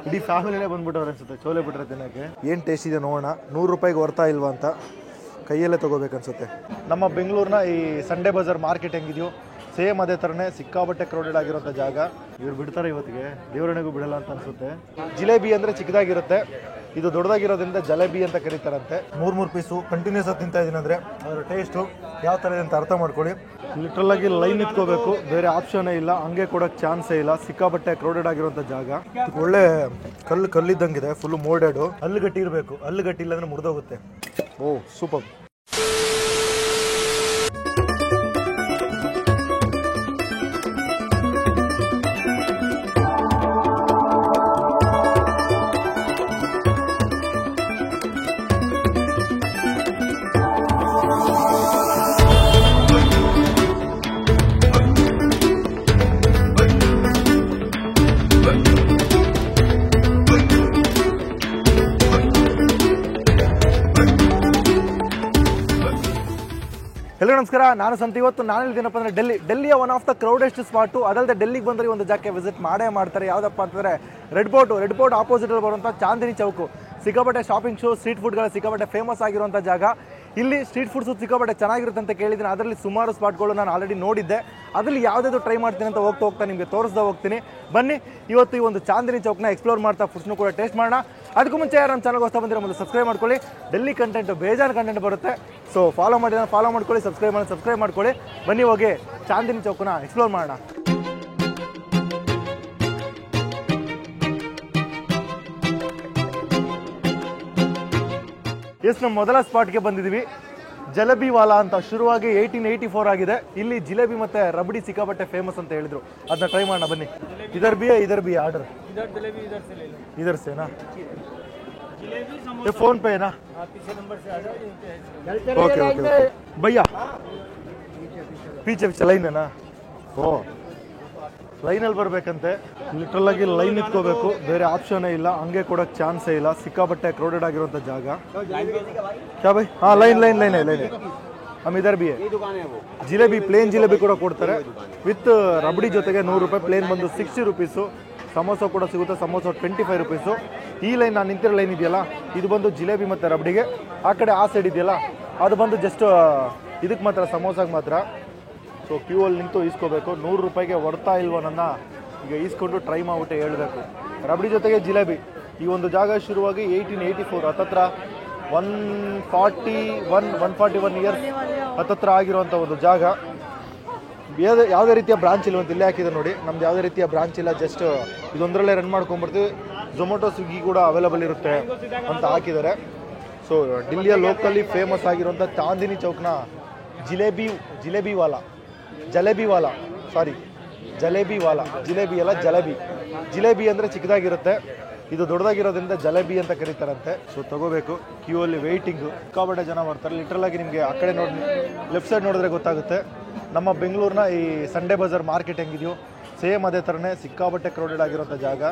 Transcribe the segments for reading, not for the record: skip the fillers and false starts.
ಇಡೀ ಫ್ಯಾಮಿಲಿನೇ ಬಂದ್ಬಿಟ್ಟವ್ರೆ ಅನ್ಸುತ್ತೆ ಚೋಲೆ ಬಿಟ್ರೆ ತಿನ್ನೋಕ್ಕೆ. ಏನು ಟೇಸ್ಟ್ ಇದೆ ನೋಡೋಣ, 100 ರೂಪಾಯಿಗೆ ವರ್ತಾ ಇಲ್ವಾ ಅಂತ ಕೈಯಲ್ಲೇ ತೊಗೋಬೇಕನ್ಸುತ್ತೆ. ನಮ್ಮ ಬೆಂಗಳೂರಿನ ಈ ಸಂಡೇ ಬಜಾರ್ ಮಾರ್ಕೆಟ್ ಹೆಂಗಿದೆಯೋ ಸೇಮ್ ಅದೇ ಥರನೇ ಸಿಕ್ಕಾಬಟ್ಟೆ ಕ್ರೌಡೆಡ್ ಆಗಿರೋಂಥ ಜಾಗ. ಇವ್ರು ಬಿಡ್ತಾರೆ ಇವತ್ತಿಗೆ, ದೇವರಣಿಗೂ ಬಿಡಲ್ಲ ಅಂತ ಅನ್ಸುತ್ತೆ. ಜಿಲೇಬಿ ಅಂದರೆ ಚಿಕ್ಕದಾಗಿರುತ್ತೆ, ಇದು ದೊಡ್ಡದಾಗಿರೋದ್ರಿಂದ ಜಲೇಬಿ ಅಂತ ಕರೀತಾರಂತೆ. 3 ಪೀಸು ಕಂಟಿನ್ಯೂಸ್ ಆಗಿ ತಿಂತಾ ಇದ್ದೀನಿ ಅಂದರೆ ಅದರ ಟೇಸ್ಟು ಯಾವ ಥರ ಇದೆ ಅಂತ ಅರ್ಥ ಮಾಡ್ಕೊಳ್ಳಿ. ಲಿಟ್ರಲ್ ಆಗಿ ಲೈನ್ ನಿಂತ್ಕೋಬೇಕು, ಬೇರೆ ಆಪ್ಷನ್ನೇ ಇಲ್ಲ, ಹಂಗೆ ಕೊಡೋಕ್ಕೆ ಚಾನ್ಸೇ ಇಲ್ಲ. ಸಿಕ್ಕಾಬಟ್ಟೆ ಕ್ರೌಡೆಡ್ ಆಗಿರೋಂಥ ಜಾಗ. ಒಳ್ಳೆ ಕಲ್ಲಿದ್ದಂಗಿದೆ, ಫುಲ್ಲು ಮೋಲ್ಡೆಡು. ಹಲ್ಲುಗಟ್ಟಿ ಇರಬೇಕು, ಹಲ್ಲುಗಟ್ಟಿ ಇಲ್ಲ ಅಂದರೆ ಮುರಿದೋಗುತ್ತೆ. ಓ ಸೂಪರ್. ಎಲ್ಲರೂ ನಮಸ್ಕಾರ, ನಾನು ಸಂತ. ಇವತ್ತು ನಾನು ಹೇಳಿದ್ದೀನಪ್ಪ ಅಂದರೆ ಡೆಲ್ಲಿಯ ಒನ್ ಆಫ್ ದ ಕ್ರೌಡೆಸ್ಟ್ ಸ್ಪಾಟು. ಅದಲ್ಲದೆ ಡೆಲ್ಲಿಗೆ ಬಂದರೆ ಒಂದು ಜಾಗಕ್ಕೆ ವಿಸಿಟ್ ಮಾಡೇ ಮಾಡ್ತಾರೆ. ಯಾವುದಪ್ಪ ಅಂತಂದರೆ ರೆಡ್ ಫೋರ್ಟ್ ಆಪೋಸಿಟಲ್ಲಿ ಬರುವಂಥ ಚಾಂದಿನಿ ಚೌಕು. ಸಿಕ್ಕಾಪಟ್ಟೆ ಶಾಪಿಂಗ್ ಶೋ, ಸ್ಟ್ರೀಟ್ ಫುಡ್ಗಳ ಸಿಕ್ಕಾಪಟ್ಟೆ ಫೇಮಸ್ ಆಗಿರುವಂಥ ಜಾಗ. ಇಲ್ಲಿ ಸ್ಟ್ರೀಟ್ ಫುಡ್ಸು ಸಿಕ್ಕಾಪಟ್ಟೆ ಚೆನ್ನಾಗಿರುತ್ತೆ ಅಂತ ಕೇಳಿದ್ದೀನಿ. ಅದರಲ್ಲಿ ಸುಮಾರು ಸ್ಪಾಟ್ಗಳು ನಾನು ಆಲ್ರೆಡಿ ನೋಡಿದ್ದೆ. ಅದರಲ್ಲಿ ಯಾವುದಾದ್ರು ಟ್ರೈ ಮಾಡ್ತೀನಿ ಅಂತ ಹೋಗ್ತಾ ನಿಮಗೆ ತೋರಿಸ್ತಾ ಹೋಗ್ತೀನಿ. ಬನ್ನಿ ಇವತ್ತು ಈ ಒಂದು ಚಾಂದಿನಿ ಚೌಕ್ನ ಎಕ್ಸ್ಪ್ಲೋರ್ ಮಾಡ್ತಾ ಫುಡ್ಸ್ನು ಕೂಡ ಟೇಸ್ಟ್ ಮಾಡೋಣ. ಅದಕ್ಕೂ ಮುಂಚೆ ಯಾರು ನಮ್ಮ ಚಾನಲ್ಗೆ ಹೊಸ ಬಂದಿರೋ ಮೊದಲು ಸಬ್ಸ್ಕ್ರೈಬ್ ಮಾಡ್ಕೊಳ್ಳಿ. ಡೆಲ್ಲಿ ಕಂಟೆಂಟು ಬೇಜಾನ್ ಕಂಟೆಂಟ್ ಬರುತ್ತೆ, ಸೊ ಫಾಲೋ ಮಾಡ್ಕೊಳ್ಳಿ, ಸಬ್ಸ್ಕ್ರೈಬ್ ಮಾಡ್ಕೊಳ್ಳಿ. ಬನ್ನಿ ಹೋಗಿ ಚಾಂದಿನಿ ಚೌಕನ ಎಕ್ಸ್ಪ್ಲೋರ್ ಮಾಡೋಣ. ಎಸ್, ನಮ್ಮ ಮೊದಲ ಸ್ಪಾಟ್ಗೆ ಬಂದಿದ್ದೀವಿ. ಜಲೇಬಿ ವಾಲಾ ಅಂತ. ಶುರುವಾಗಿ 1884 ಆಗಿದೆ. ಇಲ್ಲಿ ಜಿಲೇಬಿ ಮತ್ತೆ ರಬಡಿ ಸಿಕ್ಕಾಪಟ್ಟೆ ಫೇಮಸ್ ಅಂತ ಹೇಳಿದ್ರು. ಅದನ್ನ ಟ್ರೈ ಮಾಡೋಣ ಬನ್ನಿ. ಇದರ್ ಬಿ ಆರ್ಡರ್ इधर से ना, ये फोन पे है ना? पीछे नंबर से आ जाओ. ओके भैया, पीछे लाइन है ना? ओ ಲೈನಲ್ಲಿ ಬರಬೇಕಂತೆ. ಲಿಟ್ರಲ್ ಆಗಿ ಲೈನ್ ನಿಂತ್ಕೋಬೇಕು, ಬೇರೆ ಆಪ್ಷನ್ನೇ ಇಲ್ಲ, ಹಂಗೆ ಕೊಡೋಕ್ಕೆ ಚಾನ್ಸೇ ಇಲ್ಲ. ಸಿಕ್ಕಾಪಟ್ಟೆ ಕ್ರೌಡೆಡ್ ಆಗಿರುವಂಥ ಜಾಗ. ಕ್ಯಾ ಬೈ? ಹಾಂ ಲೈನ್ हम इधर भी है. ಜಿಲೇಬಿ ಪ್ಲೇನ್ ಜಿಲೇಬಿ ಕೂಡ ಕೊಡ್ತಾರೆ ವಿತ್ ರಬಡಿ ಜೊತೆಗೆ. 100 ರೂಪಾಯಿ ಪ್ಲೇನ್ ಬಂದು 60 ರೂಪೀಸು. ಸಮೋಸ ಕೂಡ ಸಿಗುತ್ತೆ, ಸಮೋಸ 25 ರೂಪೀಸು. ಈ ಲೈನ್ ನಾನು ನಿಂತಿರೋ ಲೈನ್ ಇದೆಯಲ್ಲ, ಇದು ಬಂದು ಜಿಲೇಬಿ ಮತ್ತು ರಬಡಿಗೆ. ಆ ಕಡೆ ಆ ಸೈಡ್ ಇದೆಯಲ್ಲ, ಅದು ಬಂದು ಜಸ್ಟ್ ಇದಕ್ಕೆ ಮಾತ್ರ, ಸಮೋಸಾಗೆ ಮಾತ್ರ. ಸೊ ಕ್ಯೂ ಅಲ್ಲಿ ನಿಂತು ಈಸ್ಕೋಬೇಕು. 100 ರೂಪಾಯಿಗೆ ವರ್ತಾ ಇಲ್ವೋ ನನ್ನ ಈಗ ಈಸ್ಕೊಂಡು ಟ್ರೈ ಮಾಡಿಬಿಟ್ಟೆ ಹೇಳಬೇಕು. ರಬಡಿ ಜೊತೆಗೆ ಜಿಲೇಬಿ. ಈ ಒಂದು ಜಾಗ ಶುರುವಾಗಿ 1884, ಹತ್ತತ್ರ 141 ಇಯರ್ಸ್ ಹತ್ತತ್ರ ಆಗಿರುವಂಥ ಒಂದು ಜಾಗ. ಯಾವುದೇ ರೀತಿಯ ಬ್ರಾಂಚ್ ಇಲ್ಲ ಅಂತ ಇಲ್ಲೇ ಹಾಕಿದೆ ನೋಡಿ. ನಮ್ದು ಯಾವುದೇ ರೀತಿಯ ಬ್ರಾಂಚ್ ಇಲ್ಲ, ಜಸ್ಟ್ ಇದೊಂದರಲ್ಲೇ ರನ್ ಮಾಡ್ಕೊಂಡ್ಬಿಡ್ತೀವಿ. ಝೊಮೊಟೊ, ಸ್ವಿಗ್ಗಿ ಕೂಡ ಅವೈಲೇಬಲ್ ಇರುತ್ತೆ ಅಂತ ಹಾಕಿದ್ದಾರೆ. ಸೊ ಡೆಲ್ಲಿಯ ಲೋಕಲಿ ಫೇಮಸ್ ಆಗಿರುವಂಥ ಚಾಂದಿನಿ ಚೌಕ್ನ ಜಿಲೇಬಿ ವಾಲಾ ಜಿಲೇಬಿ ಅಲ್ಲ, ಜಿಲೇಬಿ ಅಂದರೆ ಚಿಕ್ಕದಾಗಿರುತ್ತೆ, ಇದು ದೊಡ್ಡದಾಗಿರೋದ್ರಿಂದ ಜಲೇಬಿ ಅಂತ ಕರೀತಾರಂತೆ. ಸೊ ತಗೋಬೇಕು. ಕ್ಯೂ ಅಲ್ಲಿ ವೆಯ್ಟಿಂಗು, ಸಿಕ್ಕಾಪಟ್ಟೆ ಜನ ಬರ್ತಾರೆ. ಲಿಟ್ರಲ್ ಆಗಿ ನಿಮಗೆ ಆ ಕಡೆ ಲೆಫ್ಟ್ ಸೈಡ್ ನೋಡಿದ್ರೆ ಗೊತ್ತಾಗುತ್ತೆ. ನಮ್ಮ ಬೆಂಗಳೂರಿನ ಈ ಸಂಡೇ ಬಜಾರ್ ಮಾರ್ಕೆಟ್ ಹೆಂಗಿದೆಯೋ ಸೇಮ್ ಅದೇ ಥರನೇ ಸಿಕ್ಕಾಪಟ್ಟೆ ಕ್ರೌಡೆಡ್ ಆಗಿರೋಂಥ ಜಾಗ.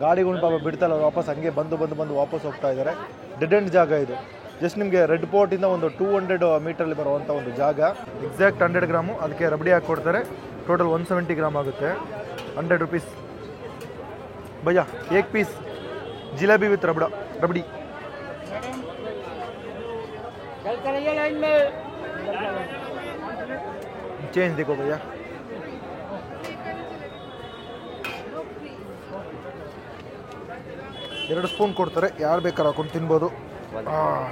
ಗಾಡಿಗಳು ಪಾಪ ಬಿಡ್ತಲ್ಲ, ವಾಪಸ್ ಹಂಗೆ ಬಂದು ವಾಪಸ್ ಹೋಗ್ತಾ ಇದ್ದಾರೆ. ಡೆಡ್ ಎಂಡ್ ಜಾಗ ಇದು. ಜಸ್ಟ್ ನಿಮಗೆ ರೆಡ್ ಫೋರ್ಟಿಂದ ಒಂದು 200 ಮೀಟ್ರಲ್ಲಿ ಬರುವಂಥ ಒಂದು ಜಾಗ. ಎಕ್ಸಾಕ್ಟ್ 100 ಗ್ರಾಮು, ಅದಕ್ಕೆ ರಬಡಿ ಹಾಕಿ ಕೊಡ್ತಾರೆ. ಟೋಟಲ್ 170 ಗ್ರಾಮ್ ಆಗುತ್ತೆ. 100 ರೂಪೀಸ್. ಭಯ್ಯ ಏಕ್ piece jalebi with rabri. Change देखो भैया. ಎರಡು ಸ್ಪೂನ್ ಕೊಡ್ತಾರೆ, ಯಾರು ಬೇಕಾದ್ರೆ ಹಾಕೊಂಡು ತಿನ್ಬೋದು.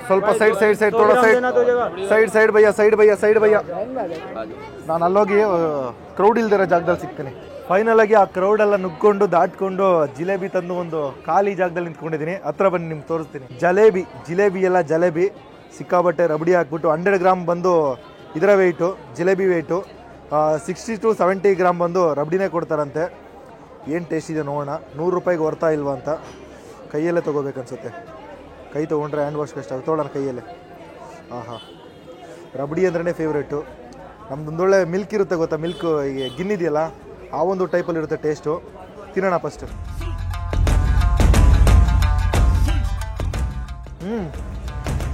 ಸ್ವಲ್ಪ ಸೈಡ್ ಥೋड़ा ಸೈಡ್ ಭಯ್ಯ. ನಾನು ಅಲ್ಲೋಗಿ ಕ್ರೌಡ್ ಇಲ್ದಿರೋ ಜಾಗದಲ್ಲಿ ಸಿಗ್ತೀನಿ. ಫೈನಲ್ ಆಗಿ ಆ ಕ್ರೌಡ್ ಎಲ್ಲ ನುಗ್ಕೊಂಡು ದಾಟ್ಕೊಂಡು ಜಿಲೇಬಿ ತಂದು ಒಂದು ಖಾಲಿ ಜಾಗದಲ್ಲಿ ನಿಂತ್ಕೊಂಡಿದ್ದೀನಿ. ಹತ್ರ ಬನ್ನಿ ನಿಮ್ಗೆ ತೋರಿಸ್ತೀನಿ. ಜಲೇಬಿ ಸಿಕ್ಕಾಬಟ್ಟೆ ರಬಡಿ ಹಾಕ್ಬಿಟ್ಟು 100 ಗ್ರಾಮ್ ಬಂದು ಇದರ weight, jalebi weight. 60 to 70 gram ಬಂದು ರಬಡಿನೇ ಕೊಡ್ತಾರಂತೆ. ಏನು ಟೇಸ್ಟ್ ಇದೆ ನೋಡೋಣ. 100 ರೂಪಾಯಿಗೆ ವರ್ತಾ ಇಲ್ವಾ ಅಂತ ಕೈಯಲ್ಲೇ ತೊಗೋಬೇಕನ್ಸುತ್ತೆ. ಕೈ ತೊಗೊಂಡ್ರೆ ಹ್ಯಾಂಡ್ ವಾಶ್ ಕಷ್ಟ ಆಗುತ್ತೆ. ತೊಗೊಳ್ಳೋಣ ಕೈಯಲ್ಲೇ. ರಬಡಿ ಅಂದ್ರೇ ಫೇವ್ರೇಟು. ನಮ್ದೊಂದೊಳ್ಳೆ ಮಿಲ್ಕ್ ಇರುತ್ತೆ ಗೊತ್ತಾ, ಮಿಲ್ಕ್ ಈಗ ಗಿನ್ನಿದೆಯಲ್ಲ ಆ ಒಂದು ಟೈಪಲ್ಲಿ ಇರುತ್ತೆ ಟೇಸ್ಟು. ತಿನ್ನೋಣ ಫಸ್ಟ್.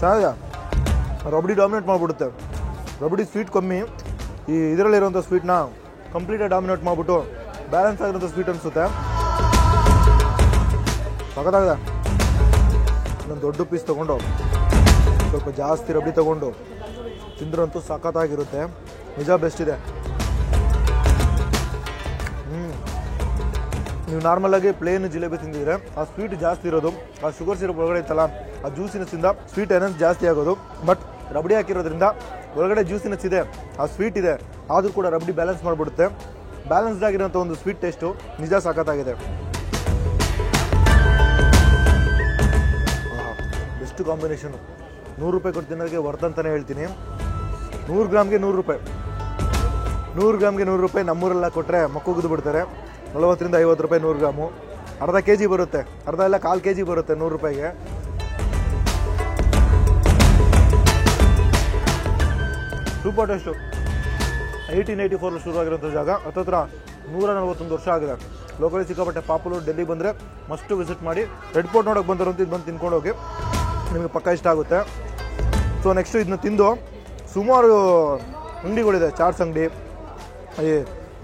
ಚೆನ್ನಾಗಿದೆ. ರಬಡಿ ಡಾಮಿನೇಟ್ ಮಾಡಿಬಿಡುತ್ತೆ. ರಬಡಿ ಸ್ವೀಟ್ ಕಮ್ಮಿ, ಈ ಇದರಲ್ಲಿರುವಂಥ ಸ್ವೀಟ್ನ ಕಂಪ್ಲೀಟಾಗಿ ಡಾಮಿನೇಟ್ ಮಾಡಿಬಿಟ್ಟು ಬ್ಯಾಲೆನ್ಸ್ ಆಗಿರೋಂಥ ಸ್ವೀಟ್ ಅನಿಸುತ್ತೆ. ಸಖತ್ತಾಗಿದೆ. ಇನ್ನೊಂದು ದೊಡ್ಡ ಪೀಸ್ ತೊಗೊಂಡು ಸ್ವಲ್ಪ ಜಾಸ್ತಿ ರಬಡಿ ತೊಗೊಂಡು ತಿಂದ್ರಂತೂ ಸಖತ್ತಾಗಿರುತ್ತೆ. ನಿಜ ಬೆಸ್ಟ್ ಇದೆ. ನೀವು ನಾರ್ಮಲಾಗಿ ಪ್ಲೇನ್ ಜಿಲೇಬಿ ತಿಂದಿದ್ರೆ ಆ ಸ್ವೀಟ್ ಜಾಸ್ತಿ ಇರೋದು, ಆ ಶುಗರ್ ಸಿರಪ್ ಒಳಗಡೆ ಇತ್ತಲ್ಲ ಆ ಜ್ಯೂಸಿನೆಸ್ಸಿಂದ ಸ್ವೀಟ್ ಎನರ್ಜಿ ಜಾಸ್ತಿ ಆಗೋದು. ಬಟ್ ರಬಡಿ ಹಾಕಿರೋದ್ರಿಂದ ಒಳಗಡೆ ಜ್ಯೂಸಿನೆಸ್ ಇದೆ, ಆ ಸ್ವೀಟ್ ಇದೆ, ಆದರೂ ಕೂಡ ರಬಡಿ ಬ್ಯಾಲೆನ್ಸ್ ಮಾಡಿಬಿಡುತ್ತೆ. ಬ್ಯಾಲೆನ್ಸ್ಡ್ ಆಗಿರೋಂಥ ಒಂದು ಸ್ವೀಟ್ ಟೇಸ್ಟು ನಿಜ ಸಖತ್ತಾಗಿದೆ. Best combination. 100 ರೂಪಾಯಿ ಕೊಟ್ಟು ತಿನ್ನೋದಕ್ಕೆ ವರ್ತ್ ಅಂತಲೇ ಹೇಳ್ತೀನಿ. 100 ಗ್ರಾಮ್ಗೆ 100 ರೂಪಾಯಿ, 100 ಗ್ರಾಮ್ಗೆ 100 ರೂಪಾಯಿ. ನಮ್ಮೂರೆಲ್ಲ ಕೊಟ್ಟರೆ ಮಕ್ಕುಗಿದು ಬಿಡ್ತಾರೆ. 40ರಿಂದ 50 ರೂಪಾಯಿ 100 ಗ್ರಾಮು. ಅರ್ಧ ಕೆ ಜಿ ಬರುತ್ತೆ, ಅರ್ಧ ಎಲ್ಲ 1/4 kg ಬರುತ್ತೆ 100 ರೂಪಾಯಿಗೆ. Super taste. 1884 ಶುರುವಾಗಿರೋಂಥ ಜಾಗ ಹತ್ತತ್ರ 141 ವರ್ಷ ಆಗಿದೆ. ಲೋಕಲಿ ಸಿಕ್ಕಾಪಟ್ಟೆ ಪಾಪುಲರ್. ಡೆಲ್ಲಿ ಬಂದರೆ ಮಸ್ಟು ವಿಸಿಟ್ ಮಾಡಿ. ರೆಡ್ ಫೋರ್ಟ್ ನೋಡೋಕೆ ಬಂದಿರೋಂಥ ಇದು ಬಂದು ತಿನ್ಕೊಂಡು ಹೋಗಿ, ನಿಮಗೆ ಪಕ್ಕ ಇಷ್ಟ ಆಗುತ್ತೆ. ಸೊ ನೆಕ್ಸ್ಟು ಇದನ್ನ ತಿಂದು ಸುಮಾರು ಅಂಗಡಿಗಳಿದೆ, ಚಾಟ್ಸ್ ಅಂಗಡಿ,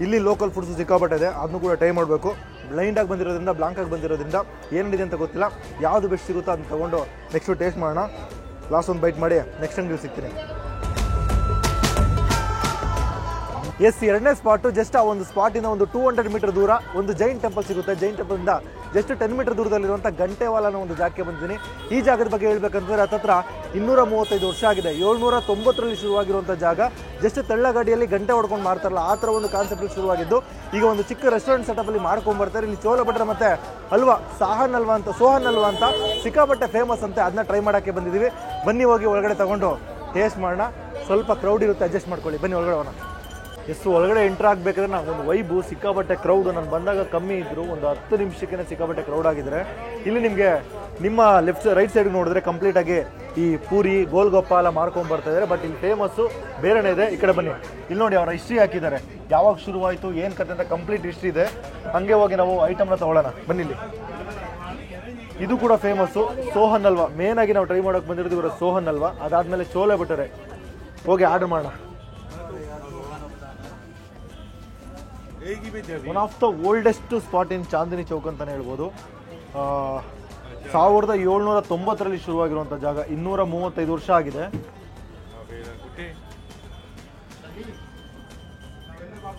ಇಲ್ಲಿ ಲೋಕಲ್ ಫುಡ್ಸು ಸಿಕ್ಕಾಪಟ್ಟೆ ಇದೆ, ಅದನ್ನು ಕೂಡ ಟ್ರೈ ಮಾಡಬೇಕು. ಬ್ಲೈಂಡಾಗಿ ಬಂದಿರೋದ್ರಿಂದ, ಬ್ಲಾಂಕಾಗಿ ಬಂದಿರೋದ್ರಿಂದ ಏನಿದೆ ಅಂತ ಗೊತ್ತಿಲ್ಲ. ಯಾವುದು ಬೆಸ್ಟ್ ಸಿಗುತ್ತೋ ಅದನ್ನ ತೊಗೊಂಡು ನೆಕ್ಸ್ಟು ಟೇಸ್ಟ್ ಮಾಡೋಣ. ಲಾಸ್ಟ್ ಒಂದು ಬೈಟ್ ಮಾಡಿ ನೆಕ್ಸ್ಟ್ ಅಂಗಡಿ ಸಿಗ್ತೀನಿ. ಎಸ್, ಎರಡನೇ ಸ್ಪಾಟು ಜಸ್ಟ್ ಆ ಒಂದು ಸ್ಪಾಟಿಂದ ಒಂದು 200 ಮೀಟರ್ ದೂರ ಒಂದು ಜೈನ್ ಟೆಂಪಲ್ ಸಿಗುತ್ತೆ. ಜೈನ್ ಟೆಂಪಲಿಂದ ಜಸ್ಟ್ 10 ಮೀಟರ್ ದೂರದಲ್ಲಿರುವಂಥ ಗಂಟೆವಾಲ ಅನ್ನೋ ಒಂದು ಜಾಗಕ್ಕೆ ಬಂದಿದ್ದೀನಿ. ಈ ಜಾಗದ ಬಗ್ಗೆ ಹೇಳ್ಬೇಕಂತಂದರೆ ಹತ್ತತ್ರ 235 ವರ್ಷ ಆಗಿದೆ. 790ರಲ್ಲಿ ಶುರುವಾಗಿರುವಂಥ ಜಾಗ. ಜಸ್ಟ್ ತಳ್ಳಗಾಡಿಯಲ್ಲಿ ಗಂಟೆ ಹೊಡ್ಕೊಂಡು ಮಾಡ್ತಾರಲ್ಲ ಆ ಥರ ಒಂದು ಕಾನ್ಸೆಪ್ಟ್ ಶುರುವಾಗಿದ್ದು ಈಗ ಒಂದು ಚಿಕ್ಕ ರೆಸ್ಟೋರೆಂಟ್ ಸೆಟಪಲ್ಲಿ ಮಾಡ್ಕೊಂಡ್ಬರ್ತಾರೆ. ಇಲ್ಲಿ ಚೋಲೆ ಭಟ್ರೆ ಮತ್ತು ಹಲ್ವಾ, ಸೋಹನ್ ಹಲ್ವಾ ಅಂತ ಸಿಕ್ಕಾಪಟ್ಟೆ ಫೇಮಸ್ ಅಂತೆ. ಅದನ್ನ ಟ್ರೈ ಮಾಡೋಕ್ಕೆ ಬಂದಿದ್ದೀವಿ. ಬನ್ನಿ ಹೋಗಿ ಒಳಗಡೆ ತೊಗೊಂಡು ಟೇಸ್ಟ್ ಮಾಡೋಣ. ಸ್ವಲ್ಪ ಕ್ರೌಡ್ ಇರುತ್ತೆ, ಅಡ್ಜಸ್ಟ್ ಮಾಡ್ಕೊಳ್ಳಿ. ಬನ್ನಿ ಒಳಗಡೆ ಹೋಗೋಣ. ಎಷ್ಟು ಒಳಗಡೆ ಎಂಟ್ರ್ ಆಗಬೇಕಾದ್ರೆ ನಾವು ಒಂದು ವೈಬು, ಸಿಕ್ಕಾಪಟ್ಟೆ ಕ್ರೌಡು. ನಾನು ಬಂದಾಗ ಕಮ್ಮಿ ಇದ್ದರು, ಒಂದು 10 ನಿಮಿಷಕ್ಕೆ ಸಿಕ್ಕಾಪಟ್ಟೆ ಕ್ರೌಡ್ ಆಗಿದ್ರೆ. ಇಲ್ಲಿ ನಿಮಗೆ ನಿಮ್ಮ ರೈಟ್ ಸೈಡ್ಗೆ ನೋಡಿದ್ರೆ ಕಂಪ್ಲೀಟಾಗಿ ಈ ಪೂರಿ, ಗೋಲ್ಗಪ್ಪ ಎಲ್ಲ ಮಾರ್ಕೊಂಡ್ಬರ್ತಾ ಇದ್ದಾರೆ. ಬಟ್ ಇಲ್ಲಿ ಫೇಮಸ್ಸು ಬೇರೆನೇ ಇದೆ. ಈ ಕಡೆ ಬನ್ನಿ, ಇಲ್ಲಿ ನೋಡಿ ಅವರ ಹಿಸ್ಟ್ರಿ ಹಾಕಿದ್ದಾರೆ, ಯಾವಾಗ ಶುರುವಾಯಿತು ಏನು ಕತೆ ಅಂತ ಕಂಪ್ಲೀಟ್ ಹಿಸ್ಟ್ರಿ ಇದೆ. ಹಂಗೆ ಹೋಗಿ ನಾವು ಐಟಮ್ನ ತೊಗೊಳ್ಳೋಣ ಬನ್ನಿ. ಇಲ್ಲಿ ಇದು ಕೂಡ ಫೇಮಸ್ಸು, ಸೋಹನ್ ಹಲ್ವಾ. ಮೇನಾಗಿ ನಾವು ಟ್ರೈ ಮಾಡೋಕೆ ಬಂದಿರೋದು ಇವರ ಸೋಹನ್ ಹಲ್ವಾ. ಅದಾದಮೇಲೆ ಚೋಲೆ ಭಟೂರೆ. ಹೋಗಿ ಆರ್ಡರ್ ಮಾಡೋಣ. One of the oldest spot in Chandni Chowk ಅಂತಲೇ ಹೇಳ್ಬೋದು. 1790ರಲ್ಲಿ ಶುರುವಾಗಿರುವಂಥ ಜಾಗ. 235 ವರ್ಷ ಆಗಿದೆ.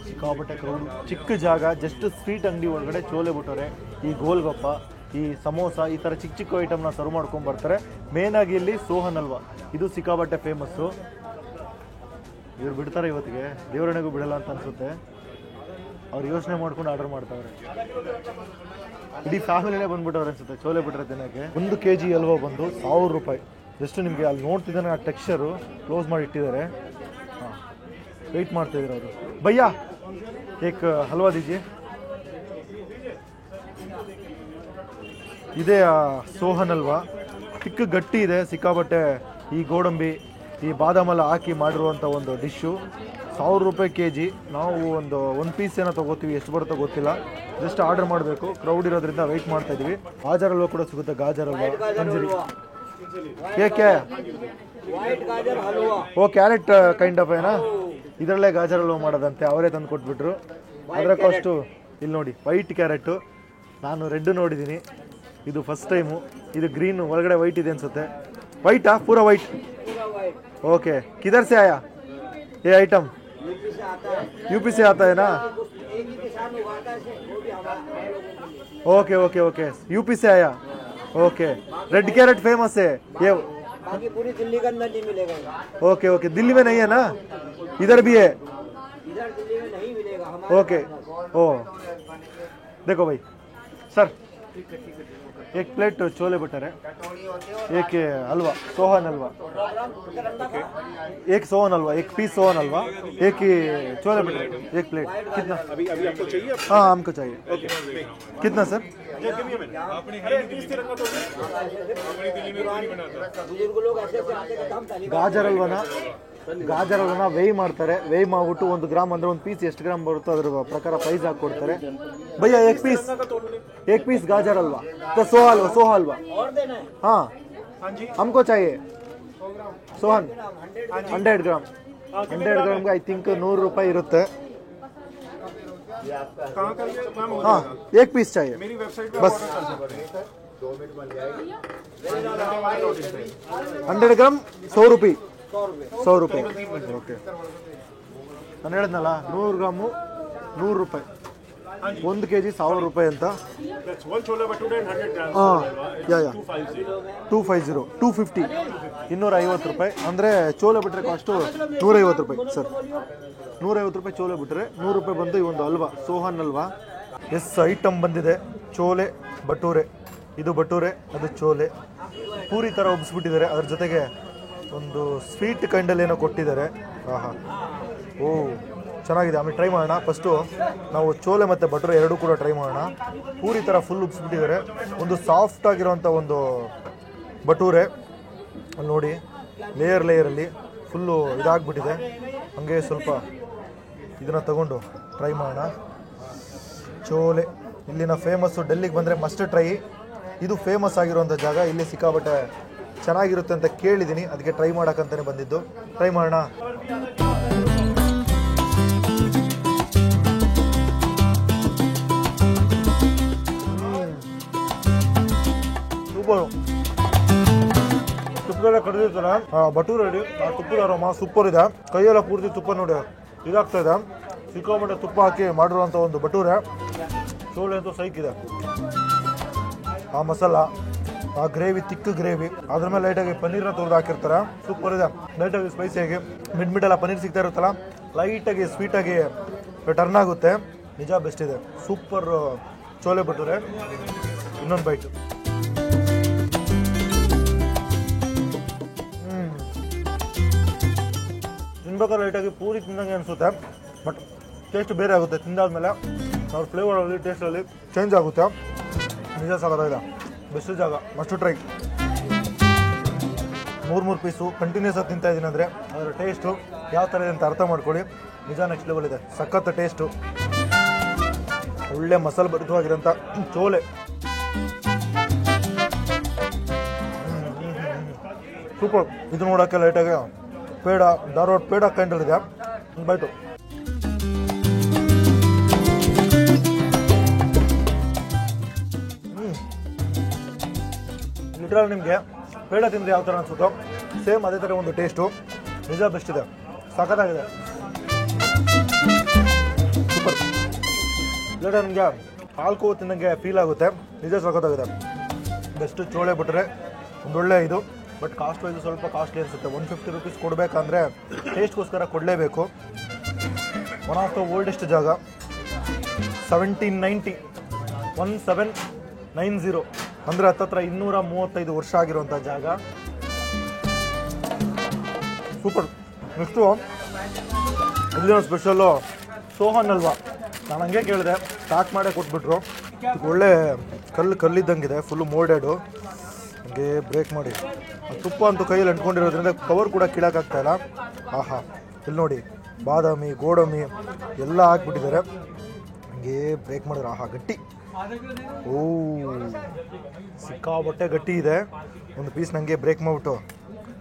ಸಿಕ್ಕಾಪಟ್ಟೆ ಕ್ರೌಡ್, ಚಿಕ್ಕ ಜಾಗ. ಜಸ್ಟ್ ಸ್ವೀಟ್ ಅಂಗಡಿ ಒಳಗಡೆ ಚೋಲೆ ಭಟೂರೆ, ಈ ಗೋಲ್ಗಪ್ಪ, ಈ ಸಮೋಸ, ಈ ಥರ ಚಿಕ್ಕ ಚಿಕ್ಕ ಐಟಮ್ನ ಸರ್ವ್ ಮಾಡ್ಕೊಂಡು ಬರ್ತಾರೆ. ಮೇನಾಗಿ ಇಲ್ಲಿ ಸೋಹನ್ ಹಲ್ವಾ, ಇದು ಸಿಕ್ಕಾಪಟ್ಟೆ ಫೇಮಸ್ಸು. ಇವ್ರು ಬಿಡ್ತಾರೆ ಇವತ್ತಿಗೆ, ದೇವರಣೆಗೂ ಬಿಡಲ್ಲ ಅಂತ ಅನಿಸುತ್ತೆ. ಅವ್ರು ಯೋಚನೆ ಮಾಡ್ಕೊಂಡು ಆರ್ಡರ್ ಮಾಡ್ತಾವ್ರೆ. ಇಡೀ ಫ್ಯಾಮಿಲಿನೇ ಬಂದ್ಬಿಟ್ಟವ್ರೆ ಅನ್ಸುತ್ತೆ ಚೋಲೆ ಭಟೂರೆ ತಿನ್ನೋಕ್ಕೆ. 1 kg ಹಲ್ವಾ ಬಂದು 1000 ರೂಪಾಯಿ. ಜಸ್ಟ್ ನಿಮಗೆ ಅಲ್ಲಿ ನೋಡ್ತಿದ್ದಾನೆ ಆ ಟೆಕ್ಸ್ಚರು ಕ್ಲೋಸ್ ಮಾಡಿ ಇಟ್ಟಿದ್ದಾರೆ. ಹಾಂ, ವೆಯ್ಟ್ ಮಾಡ್ತಾಯಿದ್ರು ಅವರು. ಭಯ್ಯ ಏಕ್ ಹಲ್ವಾ ದೀಜಿಯೇ. ಇದೇ ಸೋಹನ್ ಹಲ್ವಾ. ಚಿಕ್ಕ ಗಟ್ಟಿ ಇದೆ ಸಿಕ್ಕಾಪಟ್ಟೆ. ಈ ಗೋಡಂಬಿ, ಈ ಬಾದಾಮೆಲ್ಲ ಹಾಕಿ ಮಾಡಿರುವಂಥ ಒಂದು ಡಿಶ್ಶು. 1000 ರೂಪಾಯಿ kg. ನಾವು ಒಂದು ಪೀಸ್ ಏನೋ ತೊಗೋತೀವಿ, ಎಷ್ಟು ಬರುತ್ತೋ ಗೊತ್ತಿಲ್ಲ. ಜಸ್ಟ್ ಆರ್ಡರ್ ಮಾಡಬೇಕು. ಕ್ರೌಡ್ ಇರೋದ್ರಿಂದ ವೆಯ್ಟ್ ಮಾಡ್ತಾ ಇದ್ದೀವಿ. ಗಾಜರ್ ಹಲ್ವಾ ಕೂಡ ಸಿಗುತ್ತೆ, ಗಾಜರ್ ಹಲ್ವಾ, ಮಂಜರಿ. ಏಕೆ ಓ ಕ್ಯಾರೆಟ್ ಕೈಂಡ್ ಆಫ್ ಏನಾ, ಇದರಲ್ಲೇ ಗಾಜರ್ ಹಲ್ವಾ ಮಾಡೋದಂತೆ. ಅವರೇ ತಂದು ಕೊಟ್ಬಿಟ್ರು. ಅದರ ಕಾಸ್ಟು ಇಲ್ಲಿ ನೋಡಿ, ವೈಟ್ ಕ್ಯಾರೆಟು. ನಾನು ರೆಡ್ ನೋಡಿದ್ದೀನಿ, ಇದು ಫಸ್ಟ್ ಟೈಮು. ಇದು ಗ್ರೀನು, ಒಳಗಡೆ ವೈಟ್ ಇದೆ ಅನಿಸುತ್ತೆ. ವೈಟಾ? ಪೂರಾ ವೈಟ್. ओके, किधर से आया ये आइटम? यूपी से आता है ना? ओके ओके ओके, यूपी से आया. ओके, रेड कैरेट फेमस है ये. बाकी पूरी दिल्ली के अंदर नहीं मिलेगा. ओके ओके, दिल्ली में नहीं है ना? इधर भी है? इधर दिल्ली में नहीं मिलेगा हमारे. ओके, ओ देखो भाई सर, एक प्लेट छोले भटूरे, एक हलवा सोहन हलवा, एक सोहन हलवा, एक पीस सोहन हलवा, एक ही छोले भटूरे, एक प्लेट. कितना अभी आपको चाहिए? हाँ हमको चाहिए. कितना सर? बुजुर्ग लोग ऐसे ऐसे आते हैं हम ताली. ಗಾಜರ್ ಹಲ್ವನ ವೇಯ್ ಮಾಡ್ತಾರೆ. ವೇಯ್ ಮಾಡ್ಬಿಟ್ಟು 1 ಗ್ರಾಮ್ ಅಂದರೆ ಒಂದು ಪೀಸ್ ಎಷ್ಟು ಗ್ರಾಮ್ ಬರುತ್ತೋ ಅದ್ರ ಪ್ರಕಾರ ಪ್ರೈಸ್ ಹಾಕ್ಕೊಡ್ತಾರೆ. ಭಯ್ಯ एक पीस गाजर हलवा तो सो हलवा. हाँ हमको चाहिए सोहन 100 ग्राम. 100 ग्राम का आई थिंक 100 ರೂಪಾಯಿ ಇರುತ್ತೆ. हाँ एक पीस चाहिए मेरी वेबसाइट बस. 100 ಗ್ರಾಮ್ 100 ರೂಪಾಯಿ 100 100 रुपये ರೂಪಾಯಿ ಓಕೆ ನಾನು ಹೇಳಿದ್ನಲ್ಲ 100 ಗ್ರಾಮು 100 ರೂಪಾಯಿ 1 kg 1000 ರೂಪಾಯಿ ಅಂತ That's one chola bhature and 100 grams. ಹಾಂ ಯಾ 250. 250 250 ರೂಪಾಯಿ ಅಂದರೆ ಚೋಲೆ ಬಿಟ್ಟರೆ ಕಾಸ್ಟು 150 ರೂಪಾಯಿ ಸರ್ 150 ರೂಪಾಯಿ ಚೋಲೆ ಬಿಟ್ಟರೆ 100 ರೂಪಾಯಿ ಬಂದು ಈ ಒಂದು ಹಲ್ವಾ ಸೋಹನ್ ಹಲ್ವಾ ಎಸ್ ಐಟಮ್ ಬಂದಿದೆ ಚೋಲೆ ಭಟೂರೆ ಇದು ಭಟೂರೆ ಅದು ಚೋಲೆ ಪೂರಿ ಥರ ಉಬ್ಬಿಸ್ಬಿಟ್ಟಿದ್ದಾರೆ ಅದ್ರ ಜೊತೆಗೆ ಒಂದು ಸ್ವೀಟ್ ಕೈಂಡಲ್ಲಿ ಏನೋ ಕೊಟ್ಟಿದ್ದಾರೆ ಆಹಾ ಓ ಚೆನ್ನಾಗಿದೆ ಆಮೇಲೆ ಟ್ರೈ ಮಾಡೋಣ ಫಸ್ಟು ನಾವು ಚೋಲೆ ಮತ್ತು ಭಟೂರೆ ಎರಡೂ ಕೂಡ ಟ್ರೈ ಮಾಡೋಣ ಪೂರಿ ಥರ ಫುಲ್ ಉಬ್ಬಿಸ್ಬಿಟ್ಟಿದ್ದಾರೆ ಒಂದು ಸಾಫ್ಟ್ ಆಗಿರೋಂಥ ಒಂದು ಭಟೂರೆ ಅಲ್ಲಿ ನೋಡಿ ಲೇಯರಲ್ಲಿ ಫುಲ್ಲು ಇದಾಗ್ಬಿಟ್ಟಿದೆ ಹಾಗೆ ಸ್ವಲ್ಪ ಇದನ್ನು ತಗೊಂಡು ಟ್ರೈ ಮಾಡೋಣ ಚೋಲೆ ಇಲ್ಲಿನ ಫೇಮಸ್ಸು ಡೆಲ್ಲಿಗೆ ಬಂದರೆ ಮಸ್ಟ್ ಟ್ರೈ ಇದು ಫೇಮಸ್ ಆಗಿರುವಂಥ ಜಾಗ ಇಲ್ಲಿ ಸಿಕ್ಕಾಬಟ್ಟೆ ಚೆನ್ನಾಗಿರುತ್ತೆ ಅಂತ ಕೇಳಿದ್ದೀನಿ ಅದಕ್ಕೆ ಟ್ರೈ ಮಾಡೋಕ್ಕಂತಲೇ ಬಂದಿದ್ದು ಟ್ರೈ ಮಾಡೋಣ ಸೂಪರು ತುಪ್ಪದೆಲ್ಲ ಕಡಿದಿರ್ತಾರೆ ಭಟೂರೆ ರೆಡಿ ಆ ತುಪ್ಪದ ಅರೋಮ ಸೂಪರ್ ಇದೆ ಕೈಯೆಲ್ಲ ಪೂರ್ತಿ ತುಪ್ಪ ನೋಡಿ ಇದಾಗ್ತಾ ಇದೆ ಸಿಕ್ಕಾಪಟ್ಟೆ ತುಪ್ಪ ಹಾಕಿ ಮಾಡಿರುವಂಥ ಒಂದು ಭಟೂರೆ ಚೋಲೆ ಅಂತೂ ಸೈಕಿದೆ ಆ ಮಸಾಲ ಆ ಗ್ರೇವಿ ತಿಕ್ಕ ಗ್ರೇವಿ ಅದ್ರ ಮೇಲೆ ಲೈಟಾಗಿ ಪನ್ನೀರ್ನ ತೊಳೆದು ಹಾಕಿರ್ತಾರೆ ಸೂಪರ್ ಇದೆ ಲೈಟಾಗಿ ಸ್ಪೈಸಿಯಾಗಿ ಮಿಡ್ಮಿಡೆಲ್ಲ ಪನ್ನೀರ್ ಸಿಗ್ತಾ ಇರುತ್ತಲ್ಲ ಲೈಟಾಗಿ ಸ್ವೀಟಾಗಿ ಟರ್ನ್ ಆಗುತ್ತೆ ನಿಜ ಬೆಸ್ಟ್ ಇದೆ ಸೂಪರ್ ಚೋಲೆ ಭಟೂರೆ ಇನ್ನೊಂದು ಬೈಟು ತಿನ್ಬೇಕಾದ್ರೆ ಲೈಟಾಗಿ ಪೂರಿ ತಿಂದಂಗೆ ಅನಿಸುತ್ತೆ ಬಟ್ ಟೇಸ್ಟ್ ಬೇರೆ ಆಗುತ್ತೆ ತಿಂದಾದ್ಮೇಲೆ ಅವ್ರ ಫ್ಲೇವರಲ್ಲಿ ಟೇಸ್ಟಲ್ಲಿ ಚೇಂಜ್ ಆಗುತ್ತೆ ನಿಜ ಸಾಕಾಗಿದೆ ಬೆಸ್ಟ್ ಜಾಗ ಮಸ್ಟ್ ಟ್ರೈ 3 ಪೀಸು ಕಂಟಿನ್ಯೂಸ್ ಆಗಿ ತಿಂತಾ ಇದ್ದೀನಿ ಅಂದರೆ ಅದರ ಟೇಸ್ಟು ಯಾವ ಥರ ಇದೆ ಅಂತ ಅರ್ಥ ಮಾಡ್ಕೊಳ್ಳಿ ನಿಜ ನೆಕ್ಸ್ಟ್ ಲೆವೆಲ್ ಇದೆ ಸಖತ್ ಟೇಸ್ಟು ಒಳ್ಳೆ ಮಸಾಲೆ ಭರಿತವಾಗಿರೋಂಥ ಚೋಲೆ ಸೂಪರ್ ಇದು ನೋಡೋಕ್ಕೆ ಲೈಟಾಗಿ ಪೇಡ ಧಾರವಾಡ ಪೇಡ ಕೈಂಡಲ್ಲಿದೆ ಬಾಯ್ತು ಲಿಟ್ರಲ್ ನಿಮಗೆ ಪೇಡ ತಿಂದರೆ ಯಾವ ಥರ ಅನಿಸುತ್ತೋ ಸೇಮ್ ಅದೇ ಥರ ಒಂದು ಟೇಸ್ಟು ನಿಜ ಬೆಸ್ಟ್ ಇದೆ ಸಖತ್ತಾಗಿದೆ ಸೂಪರ್ ಲಿಟ್ರಲ್ ನಿಮಗೆ ಹಾಲ್ಕೋ ತಿನ್ನಂಗೆ ಫೀಲ್ ಆಗುತ್ತೆ ನಿಜ ಸಖತ್ತಾಗಿದೆ ಬೆಸ್ಟ್ ಚೋಳೆ ಬಿಟ್ಟರೆ ಒಂದೊಳ್ಳೆ ಇದು ಬಟ್ ಕಾಸ್ಟ್ ವೈಸು ಸ್ವಲ್ಪ ಕಾಸ್ಟ್ಲಿ ಅನಿಸುತ್ತೆ 150 ರೂಪೀಸ್ ಕೊಡಬೇಕಂದ್ರೆ ಟೇಸ್ಟ್ಗೋಸ್ಕರ ಕೊಡಲೇಬೇಕು ಒನ್ ಆಫ್ ದ ಓಲ್ಡೆಸ್ಟ್ ಜಾಗ 1790 ಅಂದರೆ ಹತ್ತತ್ರ 235 ವರ್ಷ ಆಗಿರುವಂಥ ಜಾಗ ಸೂಪರ್ ನೆಕ್ಸ್ಟು ಇಲ್ಲಿನ ಸ್ಪೆಷಲ್ಲು ಸೋಹನ್ ಹಲ್ವಾ ನಾನು ಹಂಗೆ ಕೇಳಿದೆ ಸ್ಟಾರ್ಟ್ ಮಾಡೇ ಕೊಟ್ಬಿಟ್ರು ಒಳ್ಳೆ ಕಲ್ಲಿದ್ದಂಗಿದೆ ಫುಲ್ಲು ಮೋಲ್ಡೆಡು ಹಂಗೆ ಬ್ರೇಕ್ ಮಾಡಿ ತುಪ್ಪ ಅಂತೂ ಕೈಯಲ್ಲಿ ಅಂಟ್ಕೊಂಡಿರೋದ್ರಿಂದ ಕವರ್ ಕೂಡ ಕೀಳಕ್ಕಾಗ್ತಾಯಿಲ್ಲ ಆಹಾ ಇಲ್ಲಿ ನೋಡಿ ಬಾದಾಮಿ ಗೋಡಂಬಿ ಎಲ್ಲ ಹಾಕ್ಬಿಟ್ಟಿದ್ದಾರೆ ಹಂಗೆ ಬ್ರೇಕ್ ಮಾಡಿದ್ರೆ ಆಹಾ ಗಟ್ಟಿ ಓ ಸಿಕ್ಕಾಬಟ್ಟೆ ಗಟ್ಟಿ ಇದೆ ಒಂದು ಪೀಸ್ ನನಗೆ ಬ್ರೇಕ್ ಮಾಡಿಬಿಟ್ಟು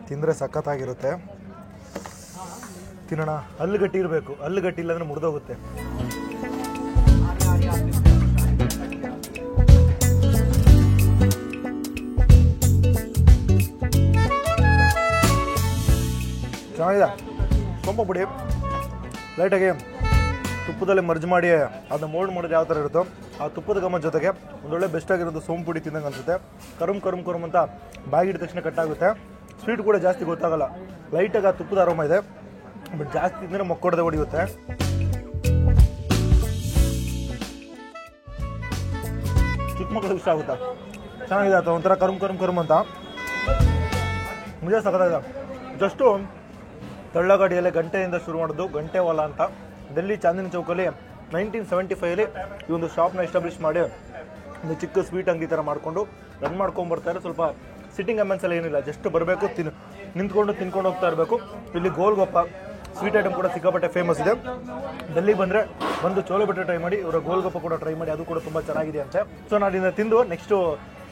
ತಿಂದರೆ ಸಖತ್ತಾಗಿರುತ್ತೆ ತಿನ್ನೋಣ ಹಲ್ಲು ಗಟ್ಟಿ ಇರಬೇಕು ಹಲ್ಲು ಗಟ್ಟಿ ಇಲ್ಲಾಂದರೆ ಮುರಿದೋಗುತ್ತೆ ಚೆನ್ನಾಗಿದೆ ಸೊಂಪು ಪುಡಿ ಲೈಟಾಗಿ ತುಪ್ಪದಲ್ಲಿ ಮರ್ಜ್ ಮಾಡಿ ಅದನ್ನ ಮೋಲ್ಡ್ ಮಾಡೋದು ಯಾವ ಥರ ಇರುತ್ತೋ ಆ ತುಪ್ಪದ ಗಮ ಜೊತೆಗೆ ಒಂದೊಳ್ಳೆ ಬೆಸ್ಟ್ ಆಗಿರೋದು ಸೋಂಪು ಪುಡಿ ತಿಂದಂಗೆ ಅನಿಸುತ್ತೆ ಕರುಮ್ ಅಂತ ಬಾಗಿದ ತಕ್ಷಣ ಕಟ್ಟಾಗುತ್ತೆ ಸ್ವೀಟ್ ಕೂಡ ಜಾಸ್ತಿ ಗೊತ್ತಾಗಲ್ಲ ಲೈಟಾಗಿ ಆ ತುಪ್ಪದ ಅರೋಮ ಇದೆ ಬಟ್ ಜಾಸ್ತಿ ತಿಂದರೆ ಮೊಕ್ಕೊಡದೆ ಹೊಡಿಯುತ್ತೆ ಚಿಕ್ಕ ಮಕ್ಕಳಿಗೆ ಇಷ್ಟ ಆಗುತ್ತಾ ಚೆನ್ನಾಗಿದೆ ಆಯ್ತು ಒಂಥರ ಕರುಮ್ ಅಂತ ನಿಜ ಸಖತ್ತಾಗಿದೆ ಜಸ್ಟು ತಳ್ಳಗಾಡಿಯಲ್ಲೇ ಗಂಟೆಯಿಂದ ಶುರು ಮಾಡೋದು ಗಂಟೆವಾಲ ಅಂತ ಡೆಲ್ಲಿ ಚಾಂದಿನಿ ಚೌಕಲ್ಲಿ 1975 ಈ ಒಂದು ಶಾಪ್ನ ಎಸ್ಟಾಬ್ಲಿಷ್ ಮಾಡಿ ಒಂದು ಚಿಕ್ಕ ಸ್ವೀಟ್ ಅಂಗಡಿ ಥರ ಮಾಡಿಕೊಂಡು ರನ್ ಮಾಡ್ಕೊಂಡ್ಬರ್ತಾರೆ ಸ್ವಲ್ಪ ಸಿಟ್ಟಿಂಗ್ ಅಮೆನ್ಸ್ ಎಲ್ಲ ಏನಿಲ್ಲ ಜಸ್ಟ್ ಬರಬೇಕು ನಿಂತ್ಕೊಂಡು ತಿನ್ಕೊಂಡು ಹೋಗ್ತಾ ಇರಬೇಕು ಇಲ್ಲಿ ಗೋಲ್ಗೊಪ್ಪ ಸ್ವೀಟ್ ಐಟಮ್ ಕೂಡ ಸಿಕ್ಕಾಪಟ್ಟೆ ಫೇಮಸ್ ಇದೆ ಡೆಲ್ಲಿಗೆ ಬಂದು ಚೋಲೆ ಭಟೂರೆ ಟ್ರೈ ಮಾಡಿ ಇವರ ಗೋಲ್ಗೊಪ್ಪ ಕೂಡ ಟ್ರೈ ಮಾಡಿ ಅದು ಕೂಡ ತುಂಬ ಚೆನ್ನಾಗಿದೆ ಅಂತೆ ಸೊ ನಾನು ಇದನ್ನು ತಿಂದು ನೆಕ್ಸ್ಟು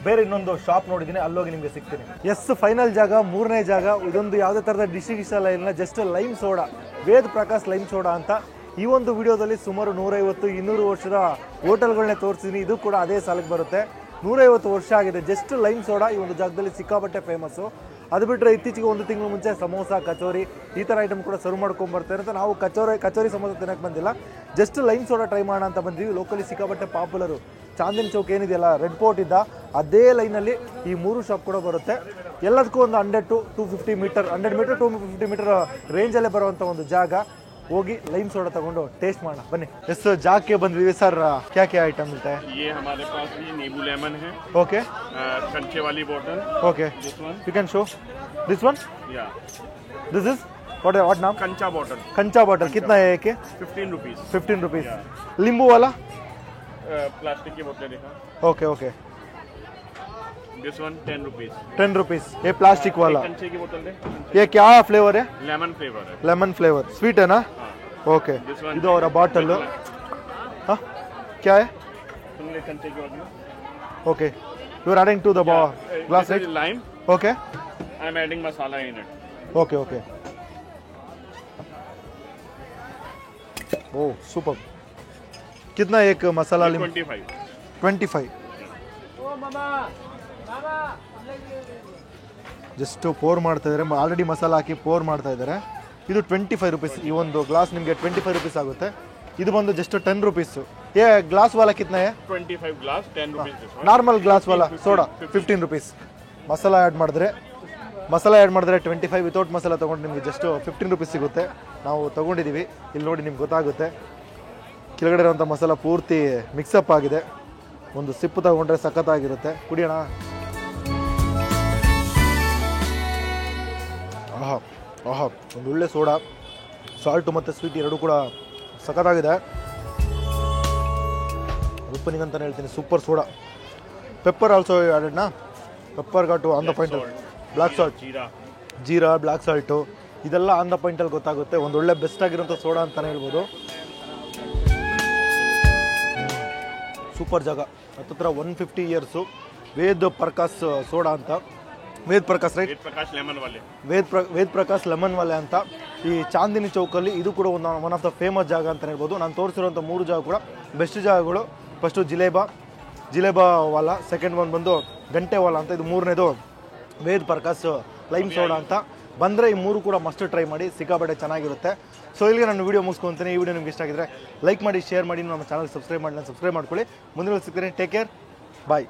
ಬೇರೆ ಇನ್ನೊಂದು ಶಾಪ್ ನೋಡಿದ್ದೀನಿ ಅಲ್ಲೋಗಿ ನಿಮಗೆ ಸಿಗ್ತೀನಿ ಎಸ್ ಫೈನಲ್ ಜಾಗ ಮೂರನೇ ಜಾಗ ಇದೊಂದು ಯಾವುದೇ ಥರದ ಡಿಸ್ಟ್ರಿಕ್ಟ್ ಎಲ್ಲ ಇಲ್ಲ just lime soda Ved Prakash lime soda ಅಂತ ಈ ಒಂದು ವಿಡಿಯೋದಲ್ಲಿ ಸುಮಾರು 150-200 ವರ್ಷದ ಹೋಟೆಲ್ಗಳನ್ನೇ ತೋರಿಸಿದ್ದೀನಿ ಇದು ಕೂಡ ಅದೇ ಸಾಲಕ್ಕೆ ಬರುತ್ತೆ 150 ವರ್ಷ ಆಗಿದೆ. ಜಸ್ಟ್ ಲೈಮ್ ಸೋಡಾ ಈ ಒಂದು ಜಾಗದಲ್ಲಿ ಸಿಕ್ಕಾಪಟ್ಟೆ ಫೇಮಸ್ಸು. ಅದು ಬಿಟ್ಟರೆ ಇತ್ತೀಚೆಗೆ 1 ತಿಂಗಳು ಮುಂಚೆ ಸಮೋಸ, ಕಚೋರಿ ಈ ಥರ ಐಟಮ್ ಕೂಡ ಸರ್ವ್ ಮಾಡ್ಕೊಂಡು ಬರ್ತಾರೆ ಅಂತ ನಾವು ಕಚೋರಿ ಸಮೋಸ ತಿನ್ನಕ್ಕೆ ಬಂದಿಲ್ಲ. ಜಸ್ಟ್ ಲೈಮ್ ಸೋಡಾ ಟ್ರೈ ಮಾಡೋಣ ಅಂತ ಬಂದಿದ್ದೀವಿ. ಲೋಕಲಿ ಸಿಕ್ಕಾಪಟ್ಟೆ ಪಾಪ್ಯುಲರು. ಚಾಂದಿನಿ ಚೌಕ್ ಏನಿದೆಯಲ್ಲ, ರೆಡ್ ಫೋರ್ಟ್ ಇದ್ದ ಅದೇ ಲೈನಲ್ಲಿ ಈ 3 ಶಾಪ್ ಕೂಡ ಬರುತ್ತೆ. ಎಲ್ಲದಕ್ಕೂ ಒಂದು 100 to 250 ಮೀಟರ್ 100 ಮೀಟರ್ 250 ಮೀಟರ್ ರೇಂಜಲ್ಲೇ ಬರುವಂಥ ಒಂದು ಜಾಗ. ಹೋಗಿ ಲೈಮ್ सोडा तगोंडो टेस्ट ಮಾಡೋಣ ಬನ್ನಿ. ಎಸ್ ಜಾಗಕ್ಕೆ ಬಂದ್ವಿ ಸರ್. क्या क्या आइटम मिलता है? ये हमारे पास ये नींबू लेमन है. ओके. कंचे वाली बोतल. Okay. This one. You can show. This one? Yeah. This is what नाम? कंचा बोतल. कंचा बोतल कितना है एक? 15 रुपीस. 15 रुपीस. नींबू वाला? प्लास्टिक की बोतलें देखा. Okay okay. This one 10 rupees. 10 rupees. ये प्लास्टिक वाला. कंचे की बोतल है. ये क्या फ्लेवर है? लेमन फ्लेवर है. Lemon flavour. स्वीट है ना? ओके. ಇದು ಅವರ ಬಾಟಲ್. हाँ क्या है? कंचे की बोतल. Okay. You are adding to the glass, right? Lime. Okay. I am adding masala in it. Okay okay. Oh super. कितना एक मसाला लीम? 25. 25. ಜಸ್ಟ್ ಪೋರ್ ಮಾಡ್ತಾ ಇದ್ದಾರೆ. ಆಲ್ರೆಡಿ ಮಸಾಲ ಹಾಕಿ ಪೋರ್ ಮಾಡ್ತಾ ಇದ್ದಾರೆ. ಇದು 25 रुपीस. ಈ ಒಂದು ಗ್ಲಾಸ್ ನಿಮಗೆ 25 रुपीस ಆಗುತ್ತೆ. ಇದು ಬಂದು ಜಸ್ಟ್ 10 रुपीस. ये ग्लास वाला कितना है? 25 ग्लास 10 रुपीस. ನಾರ್ಮಲ್ ಗ್ಲಾಸ್ वाला ಸೋಡಾ 15 रुपीस. ಮಸಾಲ ಆ್ಯಡ್ ಮಾಡಿದ್ರೆ 25. ವಿತೌಟ್ ಮಸಾಲ ತೊಗೊಂಡು ನಿಮಗೆ ಜಸ್ಟ್ 15 रुपीस ಸಿಗುತ್ತೆ. ನಾವು ತೊಗೊಂಡಿದ್ದೀವಿ. ಇಲ್ಲಿ ನೋಡಿ ನಿಮ್ಗೆ ಗೊತ್ತಾಗುತ್ತೆ. ಕೆಳಗಡೆ ಇರೋಂಥ ಮಸಾಲ ಪೂರ್ತಿ ಮಿಕ್ಸಪ್ ಆಗಿದೆ. ಒಂದು ಸಿಪ್ಪು ತಗೊಂಡ್ರೆ ಸಖತ್ತಾಗಿರುತ್ತೆ. ಕುಡಿಯೋಣ. ಆಹಾ ಆಹಾ, ಒಂದು ಒಳ್ಳೆ ಸೋಡಾ. ಸಾಲ್ಟು ಮತ್ತು ಸ್ವೀಟ್ ಎರಡೂ ಕೂಡ ಸಖತ್ತಾಗಿದೆ. ಓಪನಿಂಗ್ ಅಂತಲೇ ಹೇಳ್ತೀನಿ. Super soda. ಪೆಪ್ಪರ್ ಆಲ್ಸೋ ಆ್ಯಡೆಡ್ನಾ? ಪೆಪ್ಪರ್ ಗಾಟು ಆನ್ ದ ಪಾಯಿಂಟಲ್. Black salt, jeera, black salt ಇದೆಲ್ಲ ಆನ್ ದ ಪಾಯಿಂಟಲ್ಲಿ ಗೊತ್ತಾಗುತ್ತೆ. ಒಂದು ಒಳ್ಳೆ ಬೆಸ್ಟ್ ಆಗಿರೋಂಥ ಸೋಡಾ ಅಂತಲೇ ಹೇಳ್ಬೋದು. ಸೂಪರ್ ಜಾಗ. ಹತ್ತಿರ 150 ಇಯರ್ಸು. ವೇದ್ ಪ್ರಕಾಶ್ ಸೋಡಾ ಅಂತ. ವೇದ್ ಪ್ರಕಾಶ್ ರೈಟ್? ವೇದ್ ಪ್ರಕಾಶ್ ಲೆಮನ್ ವಾಲೆ ಅಂತ. ಈ ಚಾಂದಿನಿ ಚೌಕಲ್ಲಿ ಇದು ಕೂಡ ಒನ್ ಆಫ್ ದ ಫೇಮಸ್ ಜಾಗ ಅಂತ ಹೇಳ್ಬೋದು. ನಾನು ತೋರಿಸಿರುವಂಥ 3 ಜಾಗ ಕೂಡ ಬೆಸ್ಟ್ ಜಾಗಗಳು. ಫಸ್ಟು ಜಿಲೇಬಾ ವಾಲ, ಸೆಕೆಂಡ್ ಒನ್ ಬಂದು ಗಂಟೆ ವಾಲ ಅಂತ, ಇದು 3ನೇದು ವೇದ್ ಪ್ರಕಾಶ್ ಲೈಮ್ ಸೋಡಾ ಅಂತ. ಬಂದರೆ ಈ 3 ಕೂಡ ಮಸ್ಟ್ ಟ್ರೈ ಮಾಡಿ, ಸಿಕ್ಕಾಪಟ್ಟೆ ಚೆನ್ನಾಗಿರುತ್ತೆ. ಸೊ ಇಲ್ಲಿಗೆ ನಾನು ವಿಡಿಯೋ ಮುಗಿಸ್ಕೊತೀನಿ. ಈ ವಿಡಿಯೋ ನಿಮ್ಗೆ ಇಷ್ಟ ಆಗಿದ್ರೆ ಲೈಕ್ ಮಾಡಿ, ಶೇರ್ ಮಾಡಿ, ನಮ್ಮ ಚಾನಲ್ ಸಬ್ಸ್ಕ್ರೈಬ್ ಮಾಡ್ಕೊಳ್ಳಿ. ಮುಂದಿನ ಸಿಗ್ತೀನಿ. ಟೇಕ್ ಕೇರ್, ಬಾಯ್.